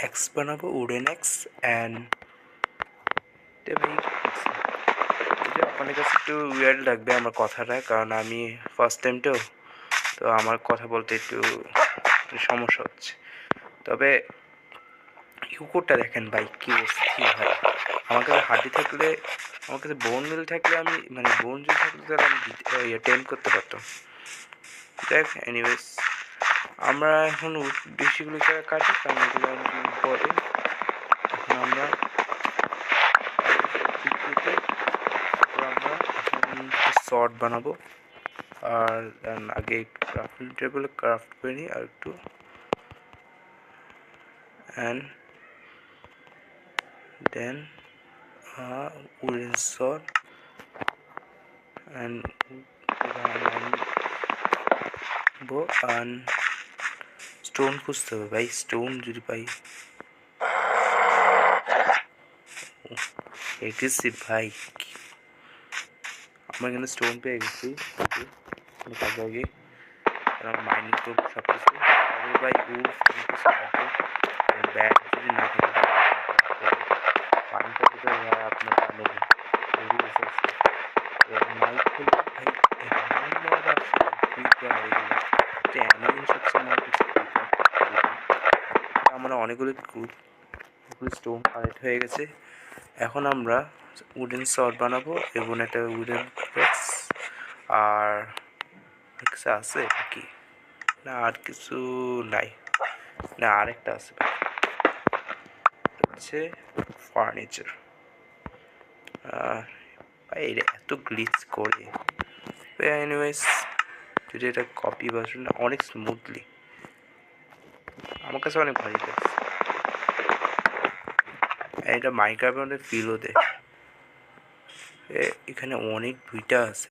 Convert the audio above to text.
X বানাবো, wooden x and এটা আপনাদের কাছে একটু উইয়ার্ড লাগবে আমার কথাটা, কারণ আমি ফার্স্ট টাইম তো আমার কথা বলতে একটু সমস্যা হচ্ছে। তবে ইউকোডটা দেখেন ভাই, কি অস্থির ভাই। আমার কাছে হাড্ডি থাকলে, আমার কাছে বোন মিল থাকলে আমি মানে বোন যদি থাকলে তাহলে আমি টেম্প করতে পারতাম। দেখ এনিওয়েজ, আমরা এখন বেশিগুলো জায়গা কাটি কারণ এগুলো অনেক ইম্পর্টেন্ট। এখন আমরা আমরা এখন শর্ট বানাবো, আর আগে একটু ক্রাফটিং টেবিলে ক্রাফট করে নিই আর একটু, and then wooden short and stone খুঁজতে হবে ভাই, স্টোন যদি পাই। এগ্রেসিভ ভাই, আমরা এখানে স্টোন পেয়ে গেছি কাজে আগে, মাইনিং করবো সব কিছু। তারপরে ভাই ব্যাগ যদি না থাকে পানিটা তো আপনার জানেন নাইট হলে ভাই আমরা অনেকগুলো স্টোন কালেক্ট হয়ে গেছে। এখন আমরা উডেন শট বানাবো এবং একটা উডেন প্রেস, আর কিছু আছে কি না, আর কিছু নাই না, আরেকটা আছে হচ্ছে ফার্নিচার। ভাই এটা এত গ্লিচ করে, এনিওয়েজ যদি এটা কপি ভার্সন না অনেক স্মুথলি, আমার কাছে অনেক ভালো লাগছে। এটা মাইক্রোফোনের ফিলও দেয়। এখানে অনেক দুইটা আছে।